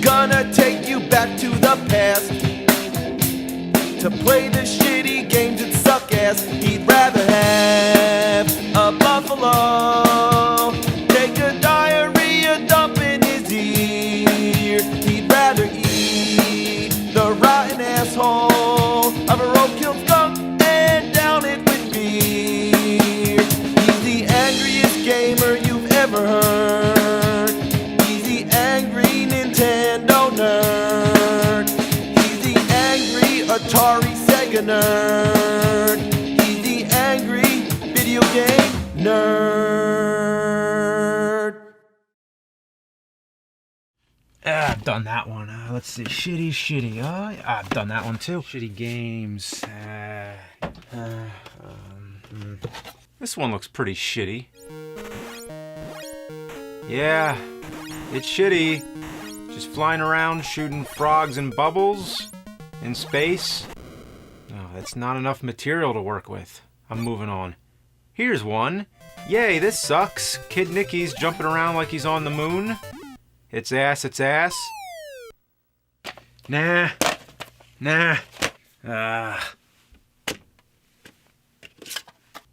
gonna take you back to the past to play the shitty games that suck ass. He'd rather have a buffalo take a diarrhea dump in his ear. He'd rather eat the rotten asshole of a roadkill skunk and down it with beer. He's the angriest gamer you've ever heard. He's the angry Nintendo nerd. He's the angry Atari Sega nerd. He's the angry video game nerd. I've done that one. Let's see. Shitty. I've done that one too. Shitty games. This one looks pretty shitty. Yeah, it's shitty. Just flying around shooting frogs and bubbles in space. Oh, that's not enough material to work with. I'm moving on. Here's one. Yay, this sucks. Kid Nicky's jumping around like he's on the moon. It's ass. Nah.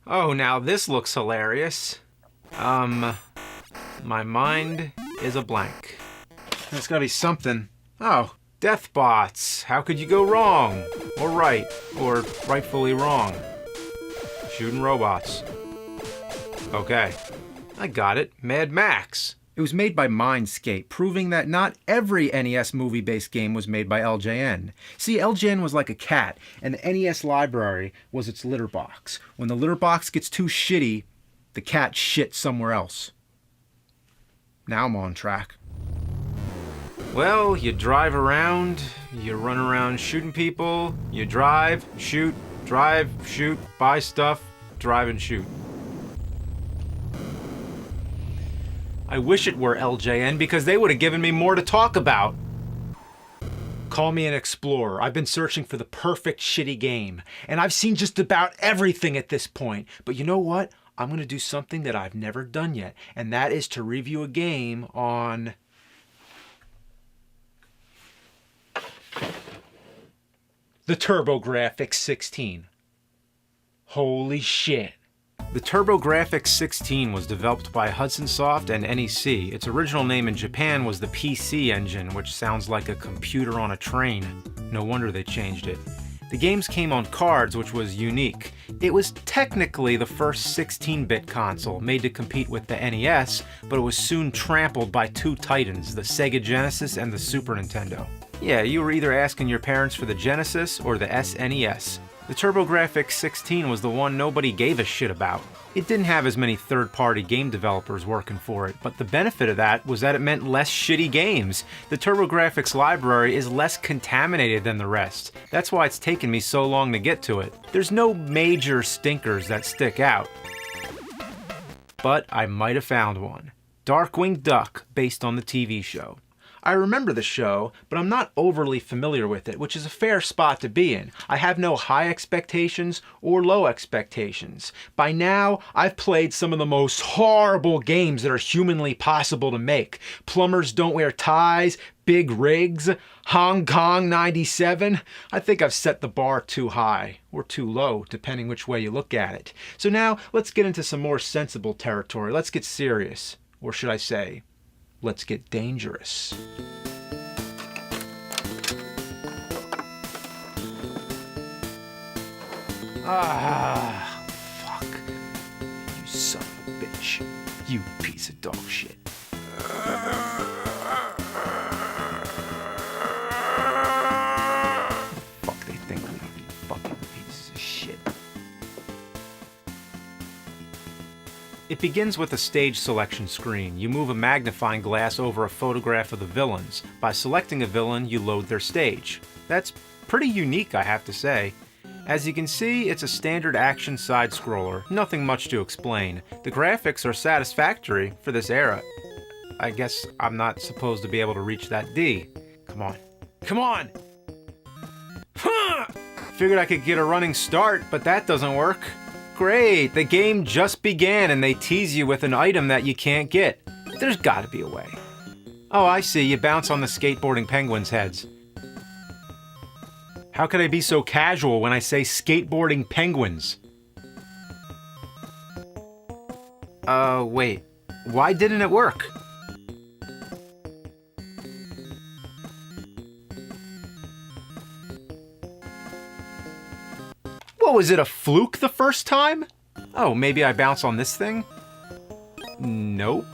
Oh, now this looks hilarious. My mind is a blank. There's gotta be something. Oh, Deathbots. How could you go wrong? Or right. Or rightfully wrong. Shooting robots. Okay. I got it. Mad Max. It was made by Mindscape, proving that not every NES movie-based game was made by LJN. See, LJN was like a cat, and the NES library was its litter box. When the litter box gets too shitty, the cat shits somewhere else. Now I'm on track. Well, you drive around, you run around shooting people, you drive, shoot, buy stuff, drive and shoot. I wish it were LJN because they would have given me more to talk about. Call me an explorer. I've been searching for the perfect shitty game, and I've seen just about everything at this point. But you know what? I'm going to do something that I've never done yet, and that is to review a game on the TurboGrafx-16. Holy shit. The TurboGrafx-16 was developed by Hudson Soft and NEC. Its original name in Japan was the PC Engine, which sounds like a computer on a train. No wonder they changed it. The games came on cards, which was unique. It was technically the first 16-bit console, made to compete with the NES, but it was soon trampled by two titans, the Sega Genesis and the Super Nintendo. Yeah, you were either asking your parents for the Genesis or the SNES. The TurboGrafx-16 was the one nobody gave a shit about. It didn't have as many third-party game developers working for it, but the benefit of that was that it meant less shitty games. The TurboGrafx library is less contaminated than the rest. That's why it's taken me so long to get to it. There's no major stinkers that stick out. But I might have found one. Darkwing Duck, based on the TV show. I remember the show, but I'm not overly familiar with it, which is a fair spot to be in. I have no high expectations or low expectations. By now, I've played some of the most horrible games that are humanly possible to make. Plumbers Don't Wear Ties, Big Rigs, Hong Kong 97. I think I've set the bar too high, or too low, depending which way you look at it. So now, let's get into some more sensible territory. Let's get serious. Or should I say, let's get dangerous. Ah, fuck. You son of a bitch. You piece of dog shit. Fuck, they think I'm a fucking piece of shit. It begins with a stage selection screen. You move a magnifying glass over a photograph of the villains. By selecting a villain, you load their stage. That's pretty unique, I have to say. As you can see, it's a standard action side-scroller. Nothing much to explain. The graphics are satisfactory for this era. I guess I'm not supposed to be able to reach that D. Come on. Come on! Huh! Figured I could get a running start, but that doesn't work. Great, the game just began and they tease you with an item that you can't get. There's gotta be a way. Oh, I see. You bounce on the skateboarding penguins' heads. How could I be so casual when I say skateboarding penguins? Wait. Why didn't it work? What, was it a fluke the first time? Oh, maybe I bounce on this thing? Nope.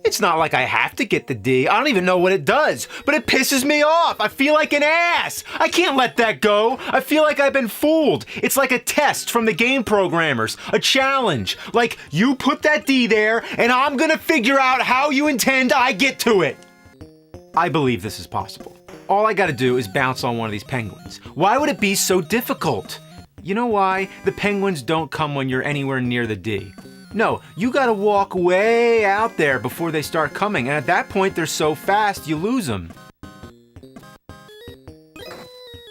It's not like I have to get the D. I don't even know what it does, but it pisses me off. I feel like an ass. I can't let that go. I feel like I've been fooled. It's like a test from the game programmers, a challenge. Like, you put that D there, and I'm gonna figure out how you intend I get to it. I believe this is possible. All I gotta do is bounce on one of these penguins. Why would it be so difficult? You know why? The penguins don't come when you're anywhere near the D. No, you gotta walk way out there before they start coming, and at that point they're so fast you lose them.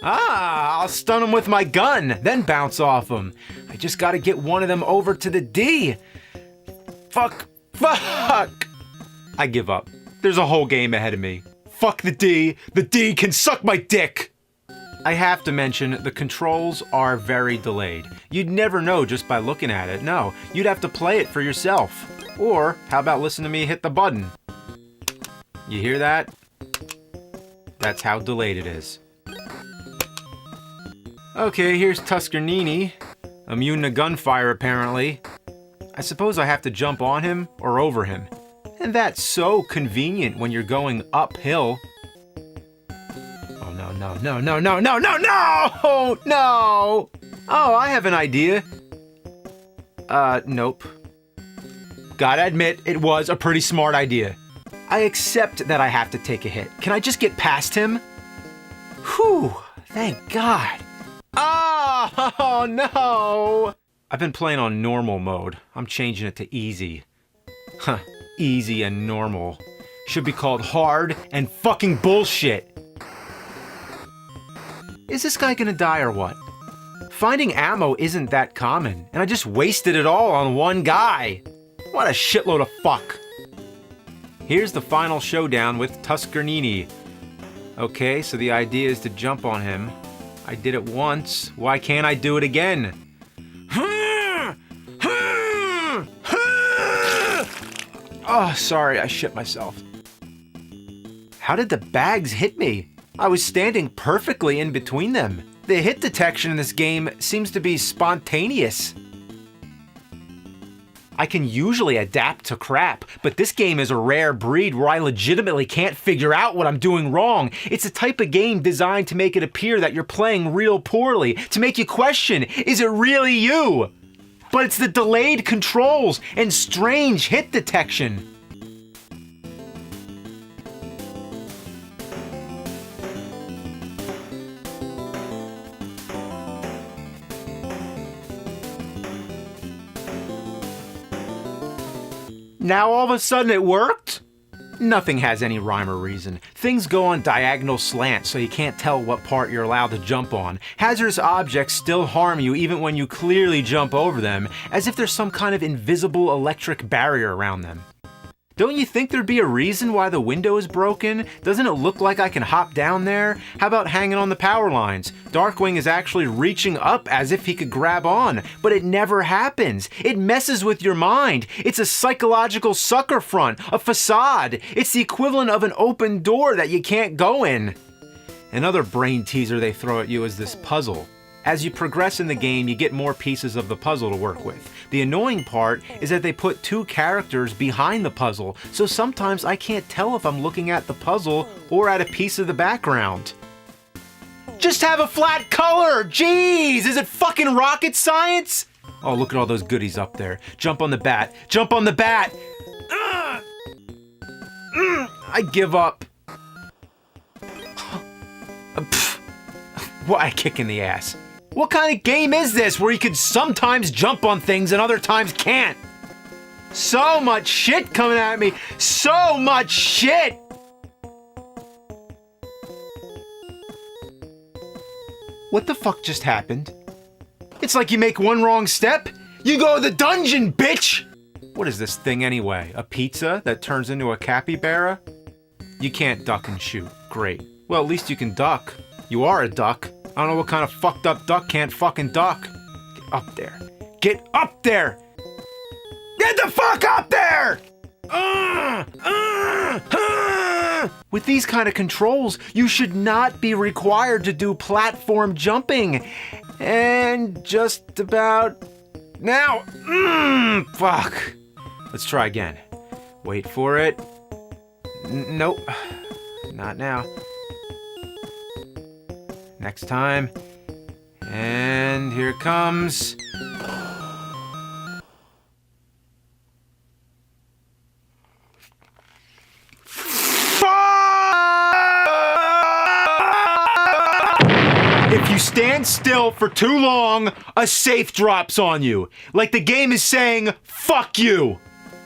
Ah, I'll stun them with my gun, then bounce off them. I just gotta get one of them over to the D. Fuck. I give up. There's a whole game ahead of me. Fuck the D. The D can suck my dick. I have to mention, the controls are very delayed. You'd never know just by looking at it. No, you'd have to play it for yourself. Or, how about listen to me hit the button? You hear that? That's how delayed it is. Okay, here's Tuscarnini. Immune to gunfire, apparently. I suppose I have to jump on him or over him. And that's so convenient when you're going uphill. No! Oh, I have an idea. Nope. Gotta admit, it was a pretty smart idea. I accept that I have to take a hit. Can I just get past him? Whew, thank God. Oh, no! I've been playing on normal mode. I'm changing it to easy. Huh, easy and normal. Should be called hard and fucking bullshit. Is this guy gonna die or what? Finding ammo isn't that common, and I just wasted it all on one guy. What a shitload of fuck. Here's the final showdown with Tuscarnini. Okay, so the idea is to jump on him. I did it once. Why can't I do it again? Oh, sorry, I shit myself. How did the bags hit me? I was standing perfectly in between them. The hit detection in this game seems to be spontaneous. I can usually adapt to crap, but this game is a rare breed where I legitimately can't figure out what I'm doing wrong. It's a type of game designed to make it appear that you're playing real poorly, to make you question, is it really you? But it's the delayed controls and strange hit detection. Now all of a sudden it worked? Nothing has any rhyme or reason. Things go on diagonal slants so you can't tell what part you're allowed to jump on. Hazardous objects still harm you even when you clearly jump over them, as if there's some kind of invisible electric barrier around them. Don't you think there'd be a reason why the window is broken? Doesn't it look like I can hop down there? How about hanging on the power lines? Darkwing is actually reaching up as if he could grab on, but it never happens. It messes with your mind. It's a psychological sucker front, a facade. It's the equivalent of an open door that you can't go in. Another brain teaser they throw at you is this puzzle. As you progress in the game, you get more pieces of the puzzle to work with. The annoying part is that they put two characters behind the puzzle, so sometimes I can't tell if I'm looking at the puzzle or at a piece of the background. Just have a flat color! Jeez, is it fucking rocket science? Oh, look at all those goodies up there. Jump on the bat. Jump on the bat! I give up. What a kick in the ass. What kind of game is this where you can sometimes jump on things and other times can't? So much shit coming at me. So much shit! What the fuck just happened? It's like you make one wrong step, you go to the dungeon, bitch! What is this thing anyway? A pizza that turns into a capybara? You can't duck and shoot. Great. Well, at least you can duck. You are a duck. I don't know what kind of fucked up duck can't fucking duck. Get up there. Get up there! Get the fuck up there! With these kind of controls, you should not be required to do platform jumping. And just about now. Fuck. Let's try again. Wait for it. Nope. Not now. Next time. And here it comes. If you stand still for too long, a safe drops on you. Like the game is saying, fuck you!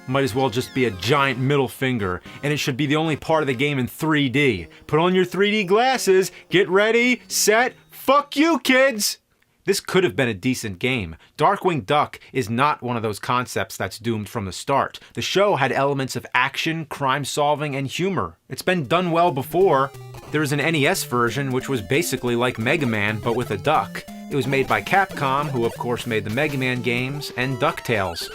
Might as well just be a giant middle finger, and it should be the only part of the game in 3D. Put on your 3D glasses, get ready, set, fuck you, kids! This could have been a decent game. Darkwing Duck is not one of those concepts that's doomed from the start. The show had elements of action, crime solving, and humor. It's been done well before. There's an NES version which was basically like Mega Man but with a duck. It was made by Capcom, who of course made the Mega Man games, and DuckTales.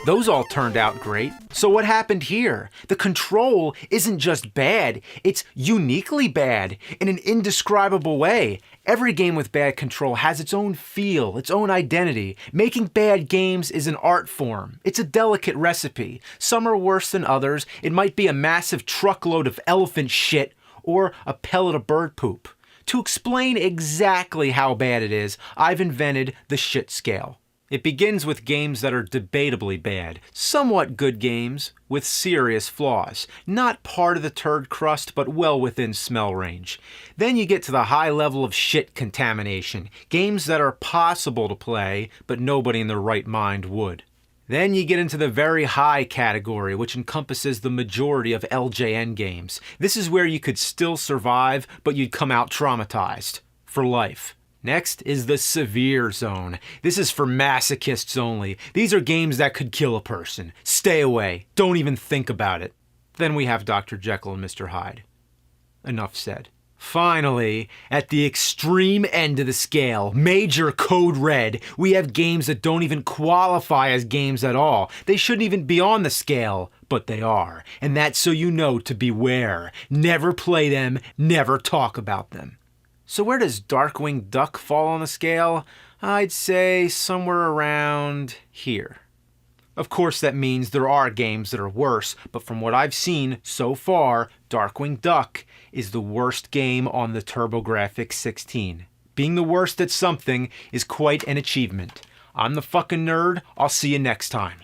Those all turned out great. So what happened here? The control isn't just bad, it's uniquely bad in an indescribable way. Every game with bad control has its own feel, its own identity. Making bad games is an art form. It's a delicate recipe. Some are worse than others. It might be a massive truckload of elephant shit or a pellet of bird poop. To explain exactly how bad it is, I've invented the shit scale. It begins with games that are debatably bad, somewhat good games with serious flaws, not part of the turd crust but well within smell range. Then you get to the high level of shit contamination, games that are possible to play but nobody in their right mind would. Then you get into the very high category, which encompasses the majority of LJN games. This is where you could still survive, but you'd come out traumatized. For life. Next is the severe zone. This is for masochists only. These are games that could kill a person. Stay away. Don't even think about it. Then we have Dr. Jekyll and Mr. Hyde. Enough said. Finally, at the extreme end of the scale, major code red, we have games that don't even qualify as games at all. They shouldn't even be on the scale, but they are. And that's so you know to beware. Never play them, never talk about them. So where does Darkwing Duck fall on the scale? I'd say somewhere around here. Of course that means there are games that are worse, but from what I've seen so far, Darkwing Duck is the worst game on the TurboGrafx-16. Being the worst at something is quite an achievement. I'm the fucking nerd. I'll see you next time.